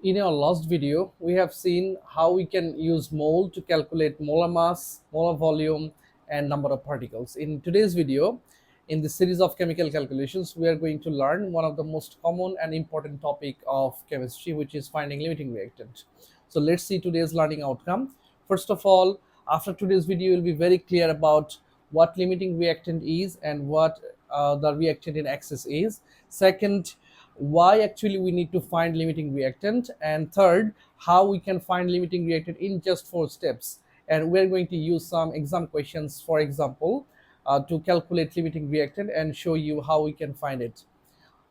In our last video, we have seen how we can use mole to calculate molar mass, molar volume, and number of particles. In today's video, in the series of chemical calculations, we are going to learn one of the most common and important topic of chemistry, which is finding limiting reactant. So let's see today's learning outcome. First of all, after today's video, you'll be very clear about what limiting reactant is and what the reactant in excess is. Second, why actually we need to find limiting reactant, and third, how we can find limiting reactant in just 4 steps. And we're going to use some exam questions, for example, to calculate limiting reactant and show you how we can find it.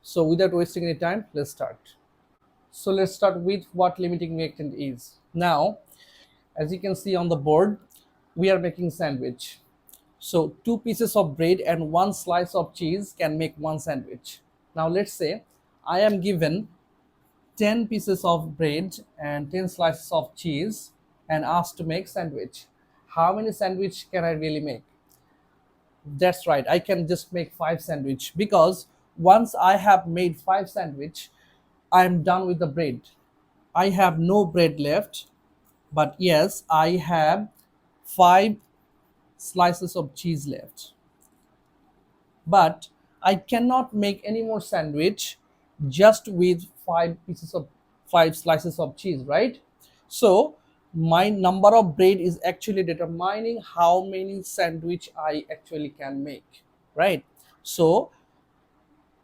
So without wasting any time, let's start. So let's start with what limiting reactant is. Now, as you can see on the board, we are making sandwich. So 2 pieces of bread and 1 slice of cheese can make one sandwich. Now let's say I am given 10 pieces of bread and 10 slices of cheese and asked to make sandwich. How many sandwich can I really make? That's right, I can just make 5 sandwich, because once I have made 5 sandwich, I'm done with the bread. I have no bread left, but yes, I have 5 slices of cheese left. But I cannot make any more sandwich just with 5 slices of cheese, right? So my number of bread is actually determining how many sandwich I actually can make, right? So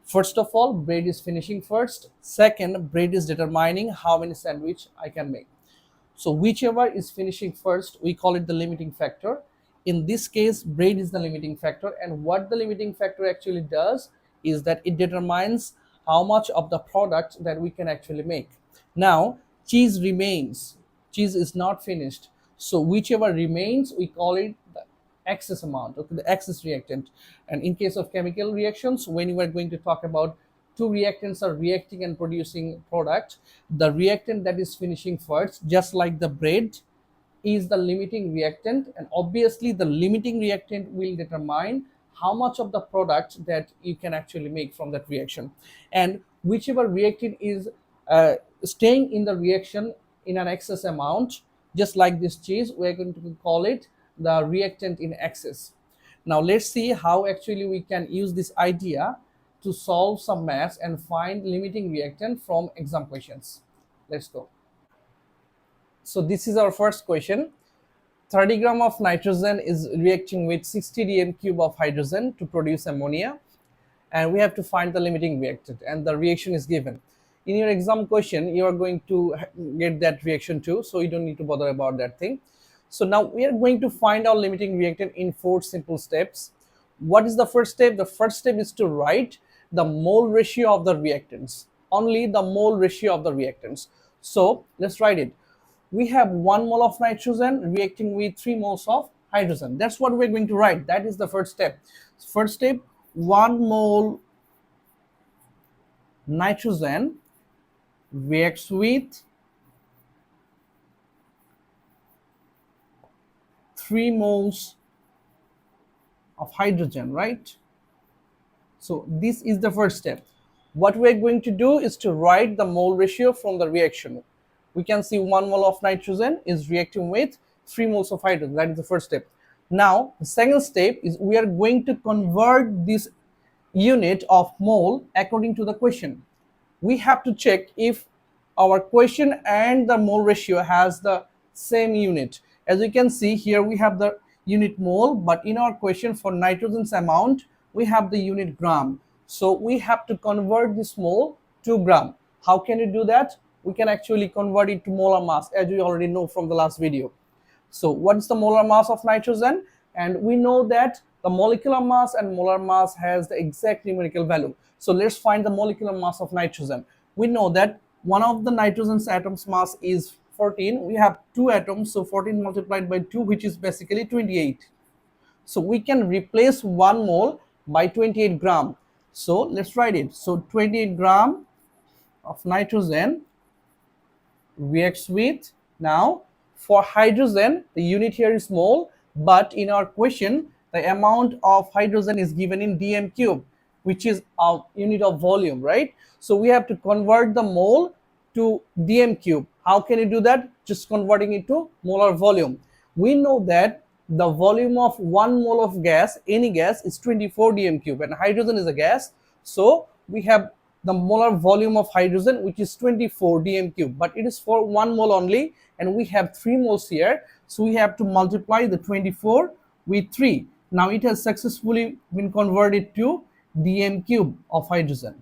first of all, bread is finishing first. Second, bread is determining how many sandwich I can make. So whichever is finishing first, we call it the limiting factor. In this case, bread is the limiting factor, and what the limiting factor actually does is that it determines how much of the product that we can actually make. Now, cheese remains. Cheese is not finished. So whichever remains, we call it the excess amount, okay, the excess reactant. And in case of chemical reactions, when we are going to talk about two reactants are reacting and producing product, the reactant that is finishing first, just like the bread, is the limiting reactant, and obviously the limiting reactant will determine how much of the product that you can actually make from that reaction. And whichever reactant is staying in the reaction in an excess amount, just like this cheese, we're going to call it the reactant in excess. Now let's see how actually we can use this idea to solve some maths and find limiting reactant from exam questions. Let's go. So this is our first question. 30 gram of nitrogen is reacting with 60 dm cube of hydrogen to produce ammonia, and we have to find the limiting reactant, and the reaction is given. In your exam question, you are going to get that reaction too, so you don't need to bother about that thing. So now we are going to find our limiting reactant in 4 simple steps. What is the first step? The first step is to write the mole ratio of the reactants, only the mole ratio of the reactants. So let's write it. We have 1 mole of nitrogen reacting with 3 moles of hydrogen. That's what we're going to write. That is the first step. First step, 1 mole nitrogen reacts with 3 moles of hydrogen, right? So this is the first step. What we're going to do is to write the mole ratio from the reaction. We can see 1 mole of nitrogen is reacting with 3 moles of hydrogen. That is the first step. Now, the second step is we are going to convert this unit of mole according to the question. We have to check if our question and the mole ratio has the same unit. As you can see here, we have the unit mole, but in our question for nitrogen's amount, we have the unit gram. So we have to convert this mole to gram. How can you do that? We can actually convert it to molar mass, as we already know from the last video. So what is the molar mass of nitrogen? And we know that the molecular mass and molar mass has the exact numerical value. So let's find the molecular mass of nitrogen. We know that one of the nitrogen's atoms mass is 14. We have 2 atoms, so 14 multiplied by 2, which is basically 28. So we can replace 1 mole by 28 gram. So let's write it. So 28 gram of nitrogen reacts with, now for hydrogen, the unit here is mole, but in our question, the amount of hydrogen is given in dm cube, which is our unit of volume, right? So we have to convert the mole to dm cube. How can you do that? Just converting it to molar volume. We know that the volume of 1 mole of gas, any gas, is 24 dm cube, and hydrogen is a gas. So we have the molar volume of hydrogen, which is 24 dm cube, but it is for 1 mole only, and we have 3 moles here. So we have to multiply the 24 with 3. Now it has successfully been converted to dm cube of hydrogen.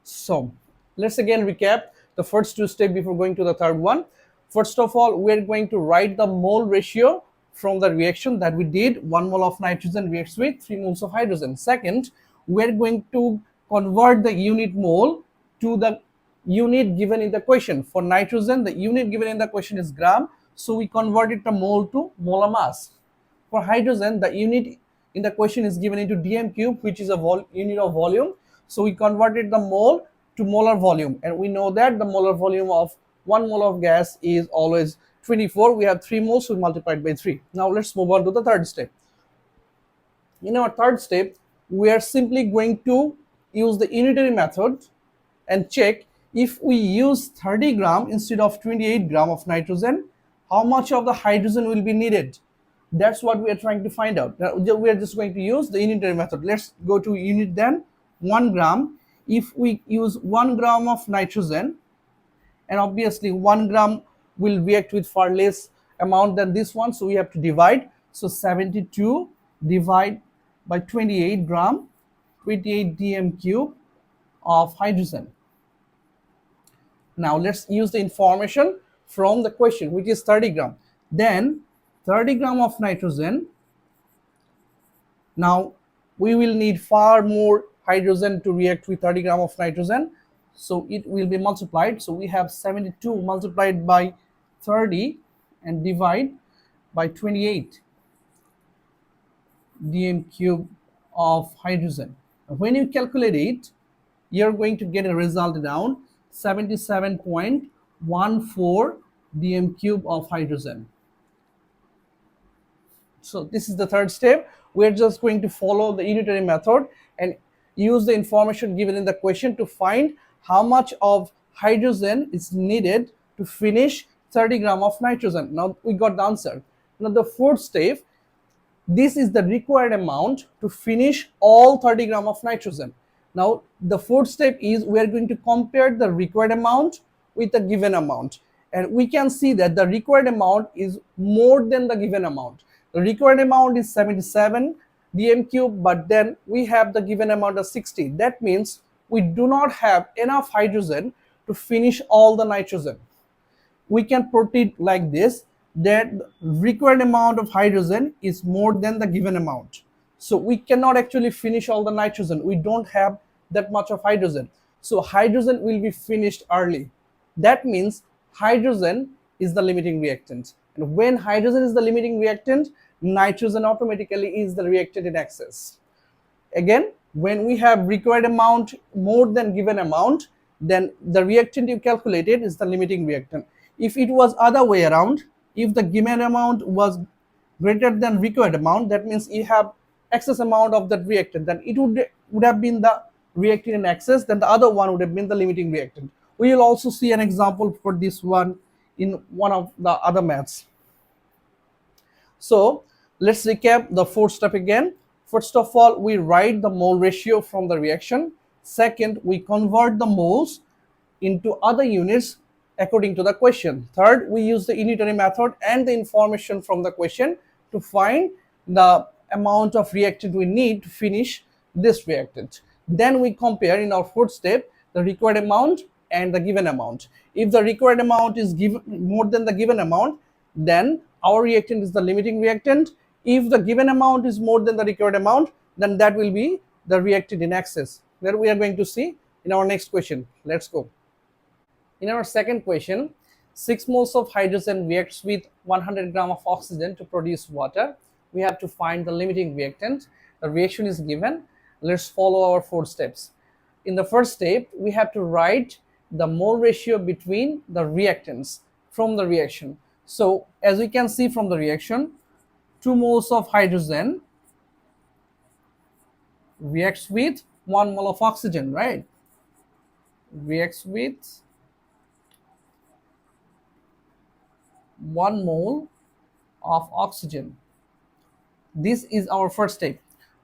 So let's again recap the first two steps before going to the third one. First of all, we're going to write the mole ratio from the reaction that we did. 1 mole of nitrogen reacts with 3 moles of hydrogen. Second, we're going to convert the unit mole to the unit given in the question. For nitrogen, the unit given in the question is gram, so we converted the mole to molar mass. For hydrogen, the unit in the question is given into dm cube, which is a unit of volume. So we converted the mole to molar volume, and we know that the molar volume of 1 mole of gas is always 24. We have 3 moles, so we multiplied by 3. Now let's move on to the third step. In our third step, we are simply going to use the unitary method and check if we use 30 gram instead of 28 gram of nitrogen, how much of the hydrogen will be needed. That's what we are trying to find out. Now, we are just going to use the unitary method. Let's go to unit then. 1 gram. If we use 1 gram of nitrogen, and obviously 1 gram will react with far less amount than this one, so we have to divide. So 72 divide by 28 gram, 28 dm cube of hydrogen. Now let's use the information from the question, which is 30 gram. Then 30 gram of nitrogen. Now we will need far more hydrogen to react with 30 gram of nitrogen, so it will be multiplied. So we have 72 multiplied by 30 and divide by 28 dm cube of hydrogen. When you calculate it, you're going to get a result around 77.14 dm cube of hydrogen. So this is the third step. We're just going to follow the unitary method and use the information given in the question to find how much of hydrogen is needed to finish 30 gram of nitrogen. Now we got the answer. Now the fourth step, this is the required amount to finish all 30 gram of nitrogen. Now the fourth step is we are going to compare the required amount with the given amount, and we can see that the required amount is more than the given amount. The required amount is 77 dm cube, but then we have the given amount of 60. That means we do not have enough hydrogen to finish all the nitrogen. We can put it like this, that the required amount of hydrogen is more than the given amount. So we cannot actually finish all the nitrogen. We don't have that much of hydrogen. So hydrogen will be finished early. That means hydrogen is the limiting reactant. And when hydrogen is the limiting reactant, nitrogen automatically is the reactant in excess. Again, when we have required amount more than given amount, then the reactant you calculated is the limiting reactant. If it was other way around, if the given amount was greater than required amount, that means you have excess amount of that reactant, then it would have been the reactant in excess, then the other one would have been the limiting reactant. We will also see an example for this one in one of the other maths. So let's recap the fourth step again. First of all, we write the mole ratio from the reaction. Second, we convert the moles into other units according to the question. Third, we use the unitary method and the information from the question to find the amount of reactant we need to finish this reactant. Then we compare in our fourth step the required amount and the given amount. If the required amount is given more than the given amount, then our reactant is the limiting reactant. If the given amount is more than the required amount, then that will be the reactant in excess. That we are going to see in our next question. Let's go. In our second question, 6 moles of hydrogen reacts with 100 gram of oxygen to produce water. We have to find the limiting reactant. The reaction is given. Let's follow our 4 steps. In the first step, we have to write the mole ratio between the reactants from the reaction. So as we can see from the reaction, 2 moles of hydrogen reacts with 1 mole of oxygen, right? reacts with 1 mole of oxygen. This is our first step.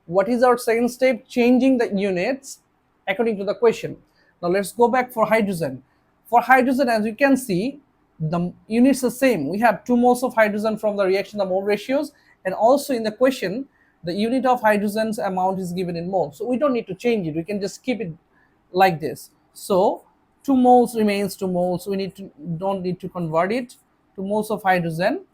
What is our second step? Changing the units according to the question. Now let's go back for hydrogen. For hydrogen, as you can see, the units are same. We have 2 moles of hydrogen from the reaction, the mole ratios, and also in the question, the unit of hydrogen's amount is given in moles. So we don't need to change it. We can just keep it like this. So 2 moles remains 2 moles. We don't need to convert it. 2 moles of hydrogen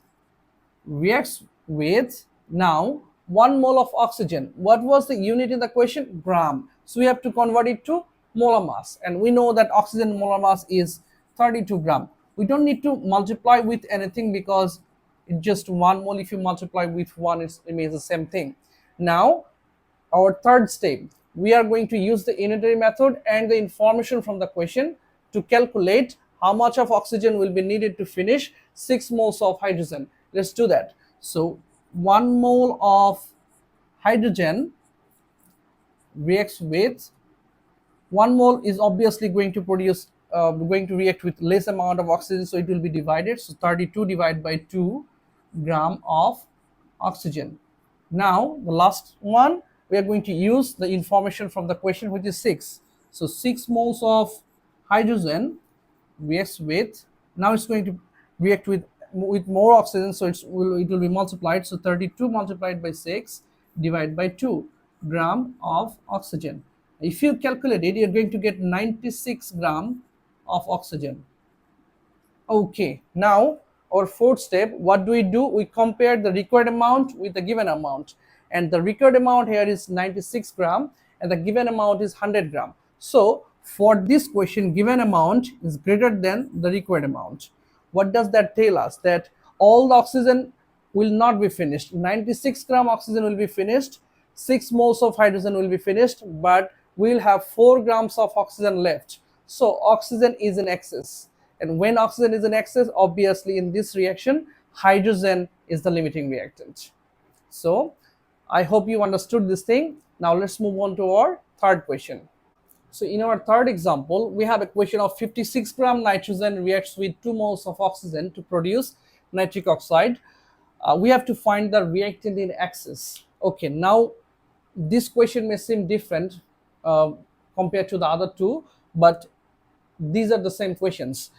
reacts with now 1 mole of oxygen. What was the unit in the question? Gram. So we have to convert it to molar mass, and we know that oxygen molar mass is 32 gram. We don't need to multiply with anything because it's just 1 mole. If you multiply with 1, it remains the same thing. Now our third step, we are going to use the unitary method and the information from the question to calculate how much of oxygen will be needed to finish 6 moles of hydrogen. Let's do that. So 1 mole of hydrogen reacts with 1 mole is obviously going to produce going to react with less amount of oxygen, so it will be divided. So 32 divided by 2 gram of oxygen. Now the last one, we are going to use the information from the question, which is 6. So 6 moles of hydrogen reacts with, now it's going to react with more oxygen, so it will be multiplied. So 32 multiplied by 6 divided by 2 gram of oxygen. If you calculate it, you're going to get 96 gram of oxygen. Okay, now our fourth step, what do? We compare the required amount with the given amount, and the required amount here is 96 gram and the given amount is 100 gram. So for this question, given amount is greater than the required amount. What does that tell us? That all the oxygen will not be finished. 96 gram oxygen will be finished, 6 moles of hydrogen will be finished, but we'll have 4 grams of oxygen left. So oxygen is in excess, and when oxygen is in excess, obviously in this reaction hydrogen is the limiting reactant. So I hope you understood this thing. Now let's move on to our third question. So in our third example, we have a question of 56 gram nitrogen reacts with 2 moles of oxygen to produce nitric oxide. We have to find the reactant in excess. Okay, now this question may seem different compared to the other two, but these are the same questions.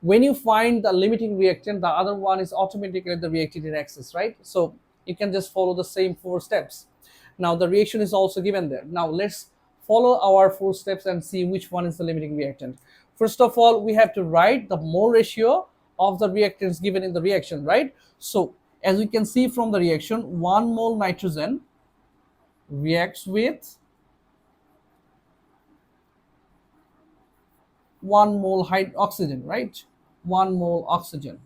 When you find the limiting reactant, the other one is automatically the reactant in excess, right? So you can just follow the same 4 steps. Now the reaction is also given there. Now let's follow our 4 steps and see which one is the limiting reactant. First of all, we have to write the mole ratio of the reactants given in the reaction, right? So as we can see from the reaction, 1 mole nitrogen reacts with 1 mole oxygen, right? 1 mole oxygen.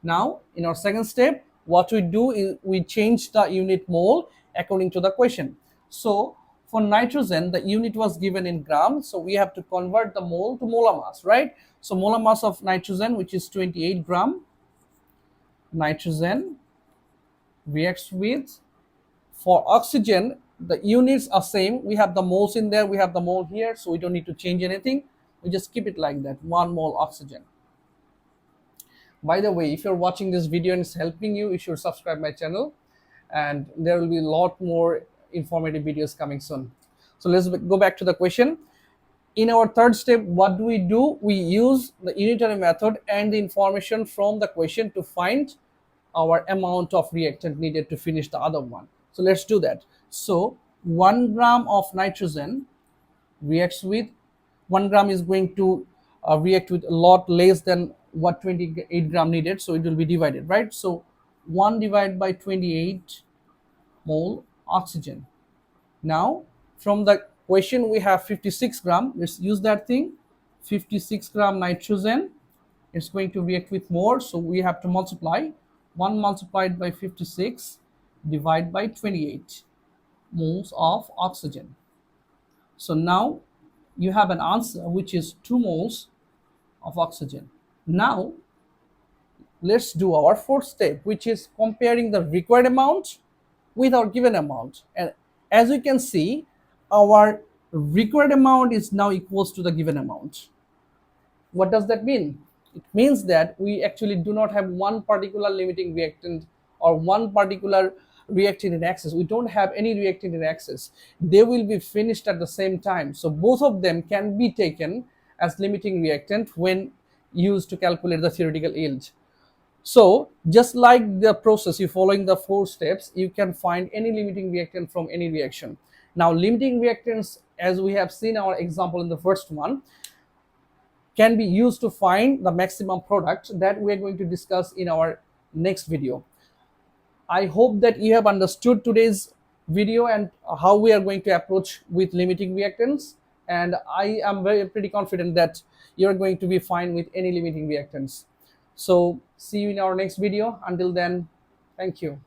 Now in our second step, what we do is we change the unit mole according to the question. So for nitrogen, the unit was given in grams, so we have to convert the mole to molar mass, right? So molar mass of nitrogen, which is 28 gram, nitrogen reacts with, for oxygen, the units are same. We have the moles in there, we have the mole here, so we don't need to change anything. We just keep it like that, 1 mole oxygen. By the way, if you're watching this video and it's helping you, you should subscribe my channel, and there will be a lot more informative videos coming soon. So let's go back to the question. In our third step, what do? We use the unitary method and the information from the question to find our amount of reactant needed to finish the other one. So let's do that. So 1 gram of nitrogen reacts with, 1 gram is going to react with a lot less than what 28 gram needed, so it will be divided, right? So 1 divided by 28 mole oxygen. Now from the question we have 56 gram, let's use that thing. 56 gram nitrogen is going to react with more, so we have to multiply. 1 multiplied by 56 divided by 28 moles of oxygen. So now you have an answer which is 2 moles of oxygen. Now let's do our fourth step, which is comparing the required amount with our given amount. And as you can see, our required amount is now equals to the given amount. What does that mean? It means that we actually do not have one particular limiting reactant or one particular reactant in excess. We don't have any reactant in excess. They will be finished at the same time. So both of them can be taken as limiting reactant when used to calculate the theoretical yield. So just like the process, you following the 4 steps, you can find any limiting reactant from any reaction. Now limiting reactants, as we have seen our example in the first one, can be used to find the maximum product that we are going to discuss in our next video. I hope that you have understood today's video and how we are going to approach with limiting reactants. And I am very pretty confident that you're going to be fine with any limiting reactants. So see you in our next video. Until then, thank you.